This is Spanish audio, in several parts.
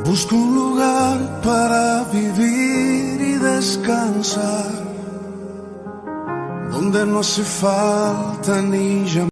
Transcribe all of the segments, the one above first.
Busco un lugar para vivir y descansar, donde no hace falta ni llamar.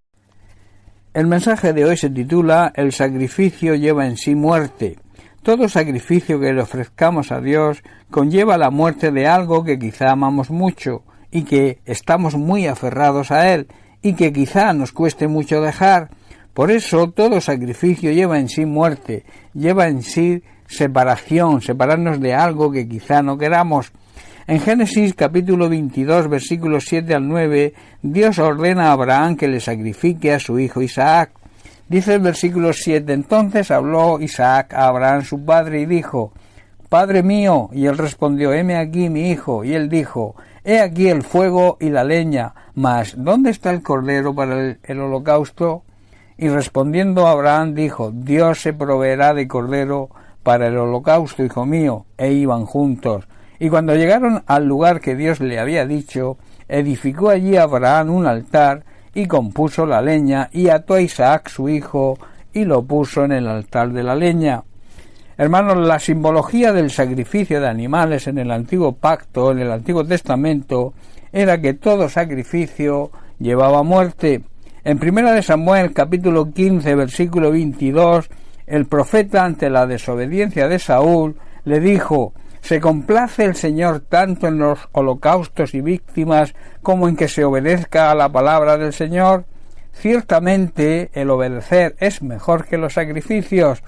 El mensaje de hoy se titula El sacrificio lleva en sí muerte. Todo sacrificio que le ofrezcamos a Dios conlleva la muerte de algo que quizá amamos mucho y que estamos muy aferrados a él y que quizá nos cueste mucho dejar. Por eso todo sacrificio lleva en sí muerte, lleva en sí separación, separarnos de algo que quizá no queramos. En Génesis capítulo 22, versículos 7 al 9, Dios ordena a Abraham que le sacrifique a su hijo Isaac. Dice el versículo 7, entonces habló Isaac a Abraham su padre y dijo, Padre mío, y él respondió, heme aquí mi hijo, y él dijo, he aquí el fuego y la leña, mas ¿dónde está el cordero para el holocausto? Y respondiendo Abraham dijo, Dios se proveerá de cordero para el holocausto, hijo mío, e iban juntos. Y cuando llegaron al lugar que Dios le había dicho, edificó allí Abraham un altar, y compuso la leña, y ató a Isaac su hijo, y lo puso en el altar de la leña. Hermanos, la simbología del sacrificio de animales en el Antiguo Pacto, en el Antiguo Testamento, era que todo sacrificio llevaba muerte. En 1 Samuel, capítulo 15, versículo 22, el profeta, ante la desobediencia de Saúl, le dijo, ¿se complace el Señor tanto en los holocaustos y víctimas como en que se obedezca a la palabra del Señor? Ciertamente el obedecer es mejor que los sacrificios.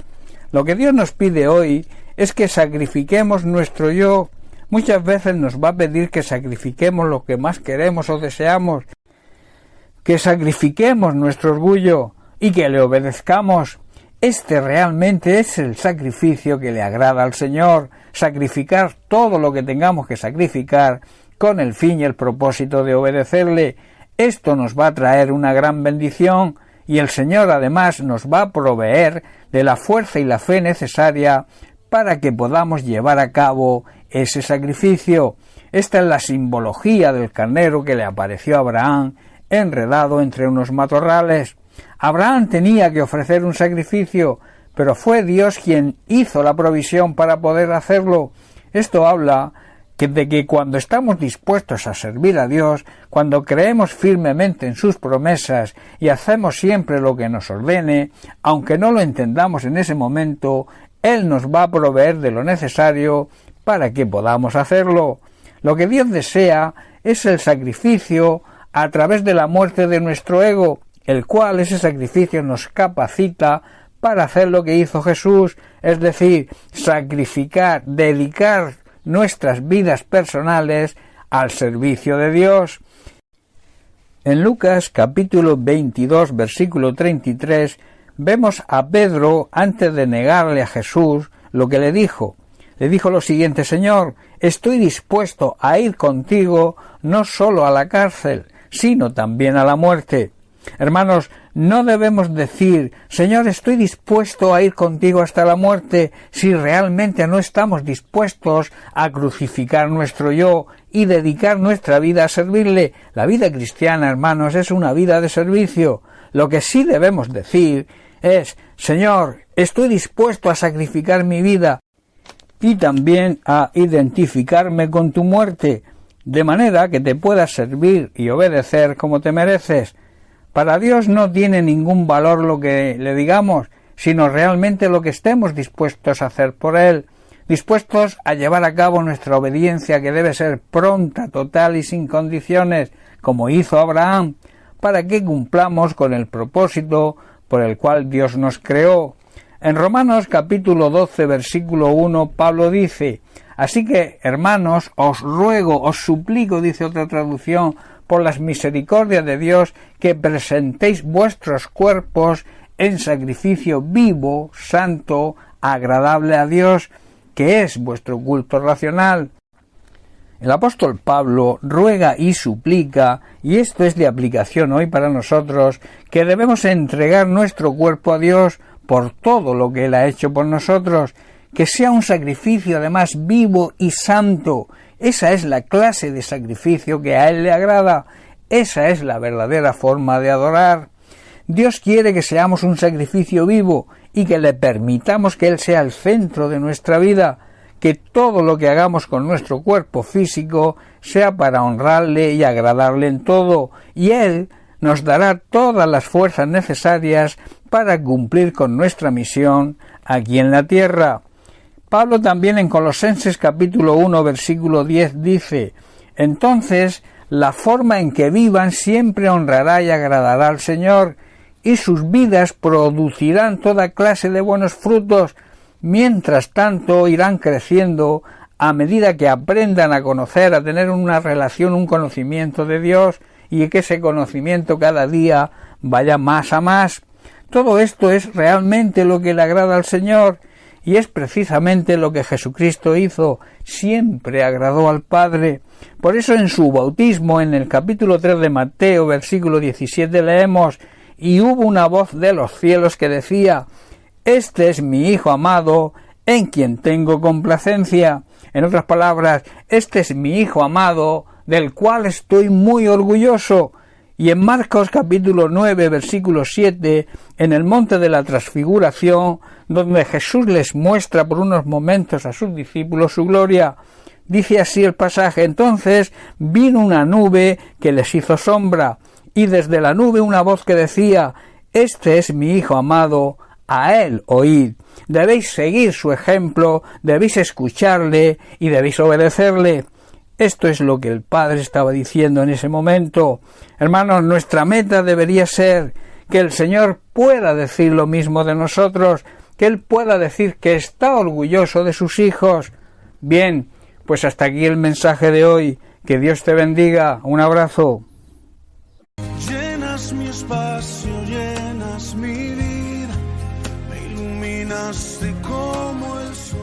Lo que Dios nos pide hoy es que sacrifiquemos nuestro yo. Muchas veces nos va a pedir que sacrifiquemos lo que más queremos o deseamos, que sacrifiquemos nuestro orgullo y que le obedezcamos. Este realmente es el sacrificio que le agrada al Señor, sacrificar todo lo que tengamos que sacrificar con el fin y el propósito de obedecerle. Esto nos va a traer una gran bendición y el Señor además nos va a proveer de la fuerza y la fe necesaria para que podamos llevar a cabo ese sacrificio. Esta es la simbología del carnero que le apareció a Abraham enredado entre unos matorrales. Abraham tenía que ofrecer un sacrificio, pero fue Dios quien hizo la provisión para poder hacerlo. Esto habla de que cuando estamos dispuestos a servir a Dios, cuando creemos firmemente en sus promesas y hacemos siempre lo que nos ordene, aunque no lo entendamos en ese momento, Él nos va a proveer de lo necesario para que podamos hacerlo. Lo que Dios desea es el sacrificio a través de la muerte de nuestro ego, el cual ese sacrificio nos capacita para hacer lo que hizo Jesús, es decir, sacrificar, dedicar nuestras vidas personales al servicio de Dios. En Lucas capítulo 22, versículo 33, vemos a Pedro, antes de negarle a Jesús, lo que le dijo. Le dijo lo siguiente, Señor, estoy dispuesto a ir contigo no solo a la cárcel, sino también a la muerte. Hermanos, no debemos decir, Señor, estoy dispuesto a ir contigo hasta la muerte, si realmente no estamos dispuestos a crucificar nuestro yo y dedicar nuestra vida a servirle. La vida cristiana, hermanos, es una vida de servicio. Lo que sí debemos decir es, Señor, estoy dispuesto a sacrificar mi vida y también a identificarme con tu muerte, de manera que te puedas servir y obedecer como te mereces. Para Dios no tiene ningún valor lo que le digamos, sino realmente lo que estemos dispuestos a hacer por Él, dispuestos a llevar a cabo nuestra obediencia que debe ser pronta, total y sin condiciones, como hizo Abraham, para que cumplamos con el propósito por el cual Dios nos creó. En Romanos capítulo 12, versículo 1, Pablo dice, así que, hermanos, os ruego, os suplico, dice otra traducción, por las misericordias de Dios, que presentéis vuestros cuerpos en sacrificio vivo, santo, agradable a Dios, que es vuestro culto racional. El apóstol Pablo ruega y suplica, y esto es de aplicación hoy para nosotros, que debemos entregar nuestro cuerpo a Dios por todo lo que Él ha hecho por nosotros, que sea un sacrificio además vivo y santo. Esa es la clase de sacrificio que a Él le agrada. Esa es la verdadera forma de adorar. Dios quiere que seamos un sacrificio vivo y que le permitamos que Él sea el centro de nuestra vida, que todo lo que hagamos con nuestro cuerpo físico sea para honrarle y agradarle en todo, y Él nos dará todas las fuerzas necesarias para cumplir con nuestra misión aquí en la tierra. Pablo también en Colosenses capítulo 1 versículo 10 dice: entonces la forma en que vivan siempre honrará y agradará al Señor, y sus vidas producirán toda clase de buenos frutos. Mientras tanto irán creciendo a medida que aprendan a conocer, a tener una relación, un conocimiento de Dios, y que ese conocimiento cada día vaya más a más. Todo esto es realmente lo que le agrada al Señor, y es precisamente lo que Jesucristo hizo, siempre agradó al Padre. Por eso en su bautismo, en el capítulo 3 de Mateo, versículo 17, leemos: y hubo una voz de los cielos que decía: este es mi Hijo amado, en quien tengo complacencia. En otras palabras, este es mi Hijo amado, del cual estoy muy orgulloso. Y en Marcos capítulo 9, versículo 7, en el monte de la transfiguración, donde Jesús les muestra por unos momentos a sus discípulos su gloria, dice así el pasaje: entonces vino una nube que les hizo sombra, y desde la nube una voz que decía: este es mi Hijo amado, a él oíd. Debéis seguir su ejemplo, debéis escucharle y debéis obedecerle. Esto es lo que el Padre estaba diciendo en ese momento. Hermanos, nuestra meta debería ser que el Señor pueda decir lo mismo de nosotros, que Él pueda decir que está orgulloso de sus hijos. Bien, pues hasta aquí el mensaje de hoy. Que Dios te bendiga. Un abrazo. Llenas mi espacio, llenas mi vida, me iluminaste como el sol.